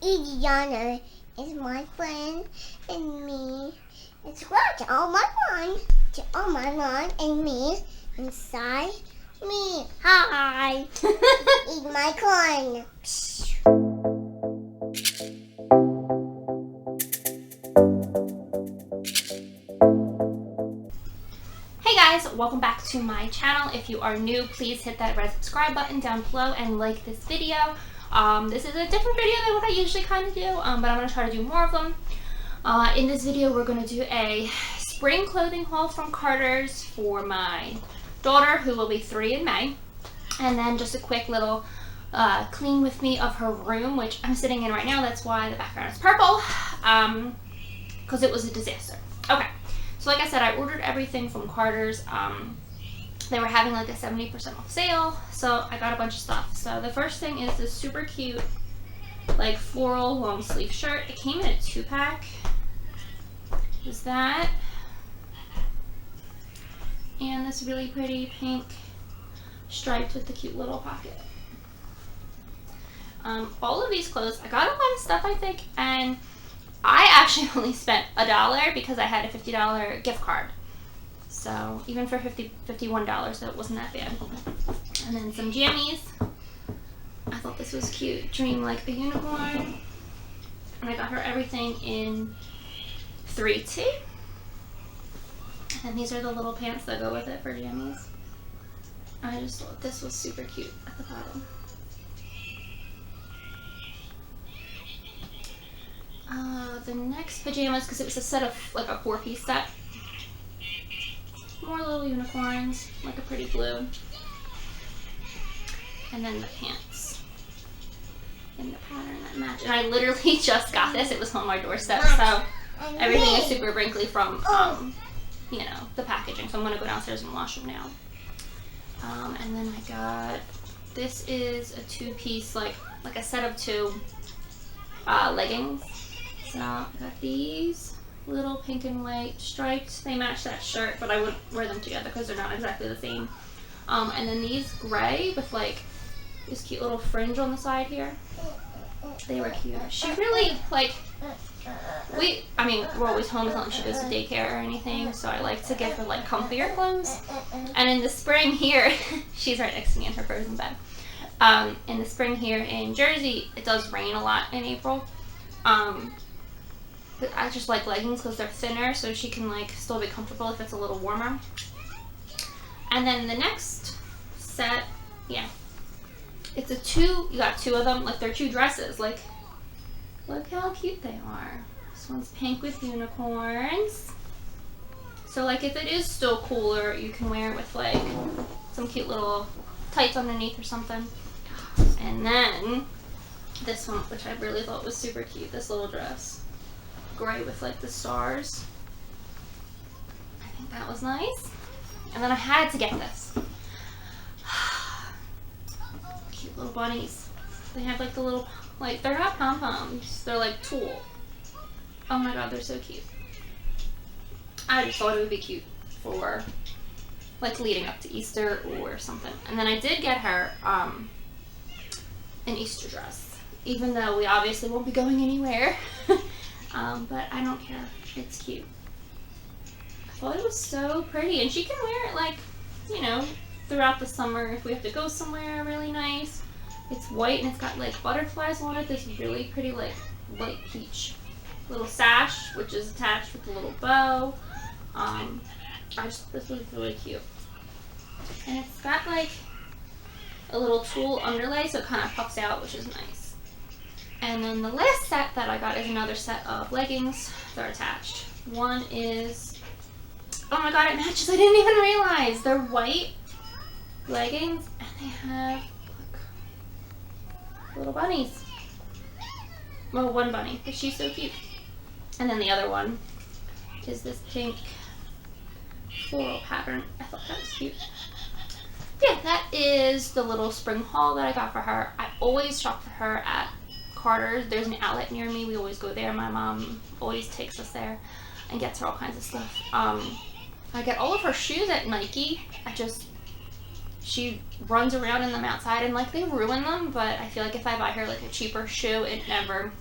Indiana is my friend, and me. It's right on my line. To on my line, and me inside me. Hi. Eat my corn. Hey guys, welcome back to my channel. If you are new, please hit that red subscribe button down below and like this video. This is a different video than what I usually kind of do, but I'm going to try to do more of them. In this video, we're going to do a spring clothing haul from Carter's for my daughter, who will be 3 in May. And then just a quick little clean with me of her room, which I'm sitting in right now. That's why the background is purple, because it was a disaster. Okay. So like I said, I ordered everything from Carter's. They were having like a 70% off sale, so I got a bunch of stuff. So the first thing is this super cute, like floral long sleeve shirt. It came in a 2-pack. Is that? And this really pretty pink striped with the cute little pocket. All of these clothes, I got a lot of stuff, I think, and I actually only spent $1 because I had a $50 gift card. So even for $51, so it wasn't that bad. And then some jammies. I thought this was cute. Dream like a unicorn. And I got her everything in 3T. And these are the little pants that go with it for jammies. I just thought this was super cute at the bottom. The next pajamas, because it was a set of like a 4-piece set. More little unicorns, like a pretty blue. And then the pants in the pattern that match. And I literally just got this. It was on my doorstep, so everything is super wrinkly from, you know, the packaging. So I'm going to go downstairs and wash them now. And then I got, this is a 2-piece, like a set of 2 leggings. So I got these little pink and white stripes. They match that shirt, but I wouldn't wear them together because they're not exactly the same. And then these gray with like this cute little fringe on the side here. They were cute. She really, like, I mean, we're always home. It's not like she goes to daycare or anything, so I like to give her like comfier clothes. And in the spring here, she's right next to me in her frozen bed. In the spring here in Jersey, it does rain a lot in April. I just like leggings because they're thinner, so she can like still be comfortable if it's a little warmer. And then the next set, yeah, it's you got 2 of them, like they're 2 dresses. Like, look how cute they are. This one's pink with unicorns. So like if it is still cooler, you can wear it with like some cute little tights underneath or something. And then this one, which I really thought was super cute, this little dress. Gray with like the stars. I think that was nice. And then I had to get this. Cute little bunnies. They have like the little, like, they're not pom-poms. They're like tulle. Oh my god, they're so cute. I just thought it would be cute for like leading up to Easter or something. And then I did get her an Easter dress. Even though we obviously won't be going anywhere. But I don't care. It's cute. I thought it was so pretty. And she can wear it like, you know, throughout the summer if we have to go somewhere really nice. It's white and it's got like butterflies on it. This really pretty like light peach little sash, which is attached with a little bow. This was really cute. And it's got like a little tulle underlay, so it kind of puffs out, which is nice. And then the last set that I got is another set of leggings. They're attached. One is, oh my god, it matches. I didn't even realize. They're white leggings and they have, look, little bunnies. Well, one bunny, but she's so cute. And then the other one is this pink floral pattern. I thought that was cute. Yeah, that is the little spring haul that I got for her. I always shop for her at Carter's. There's an outlet near me. We always go there. My mom always takes us there and gets her all kinds of stuff. I get all of her shoes at Nike. She runs around in them outside and like they ruin them, but I feel like if I buy her like a cheaper shoe, it never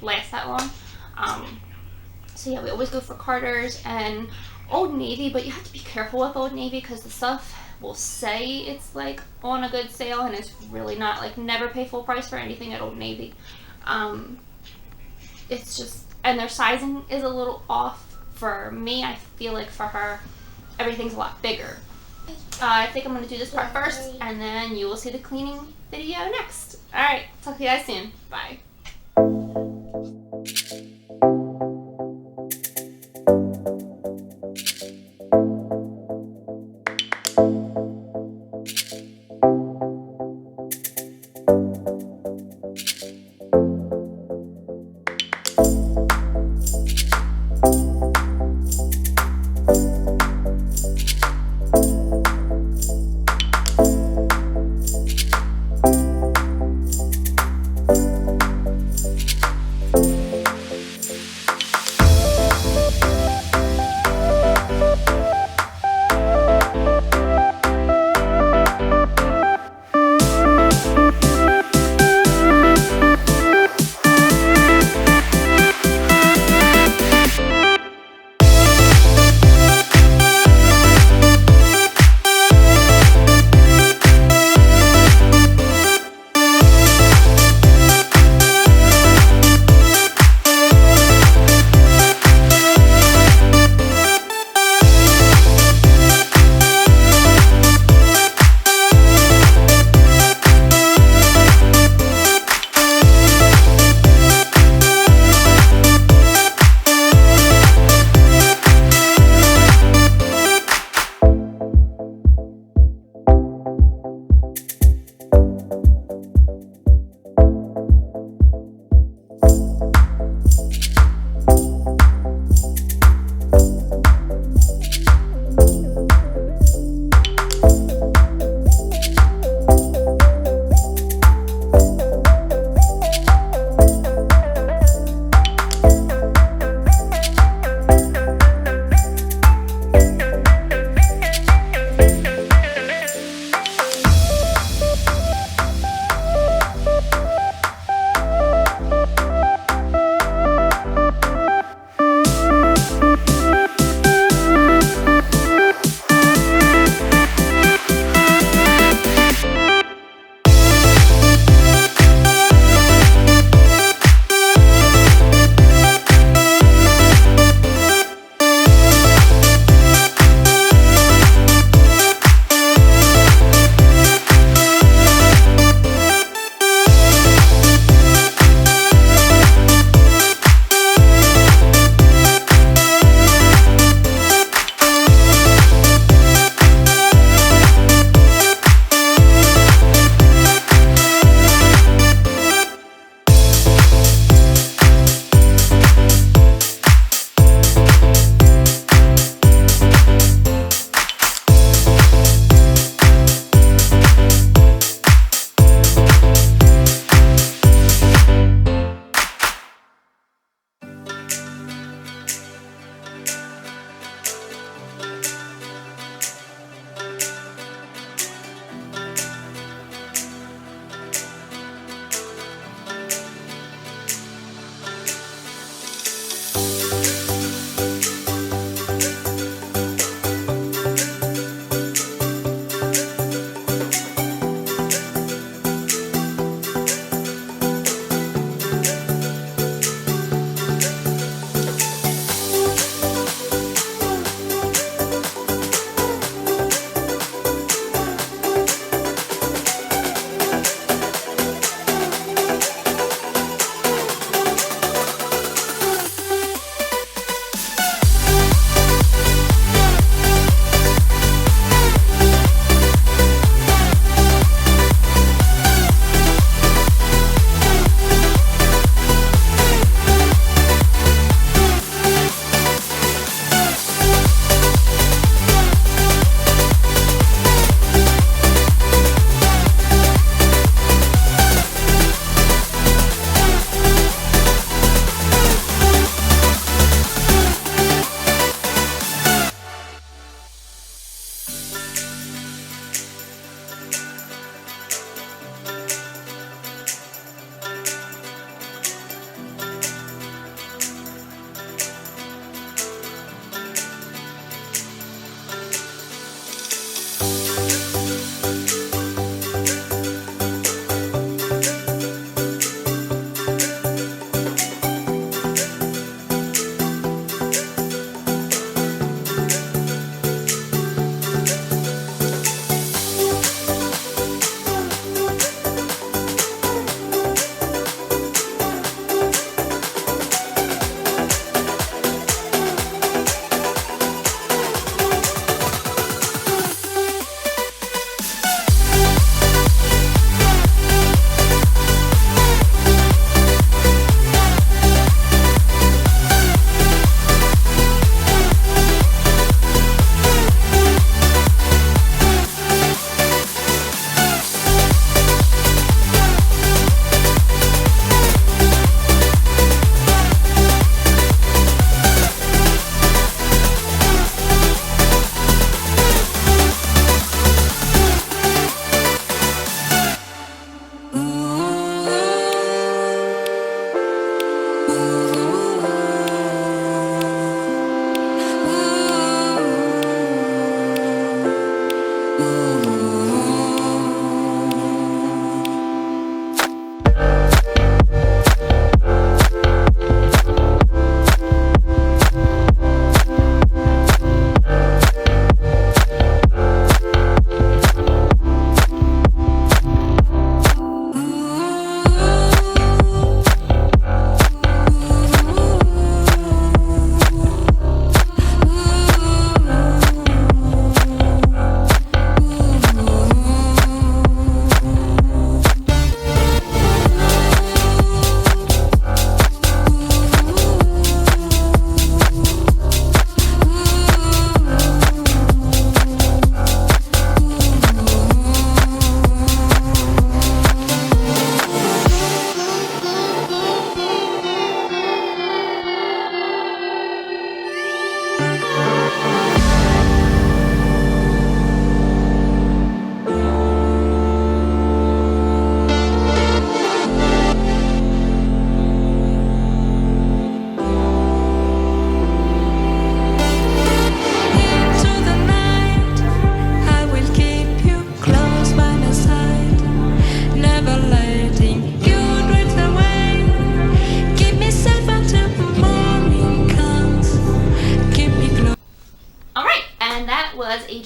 last that long. So yeah, we always go for Carter's and Old Navy, but you have to be careful with Old Navy because the stuff will say it's like on a good sale and it's really not. Like, never pay full price for anything at Old Navy. It's just, and their sizing is a little off for me. I feel like for her, everything's a lot bigger. I think I'm going to do this part first, and then you will see the cleaning video next. Alright, talk to you guys soon. Bye.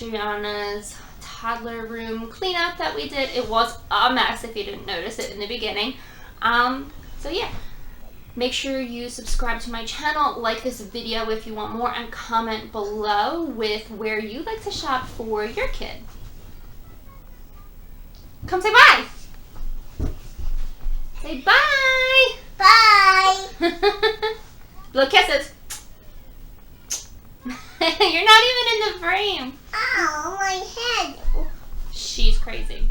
Adriana's toddler room cleanup that we did. It was a mess if you didn't notice it in the beginning. So yeah, make sure you subscribe to my channel, like this video if you want more, and comment below with where you like to shop for your kid. Come say bye. Say bye. Bye. Little kisses. You're not even in the frame. Ow, my head. She's crazy.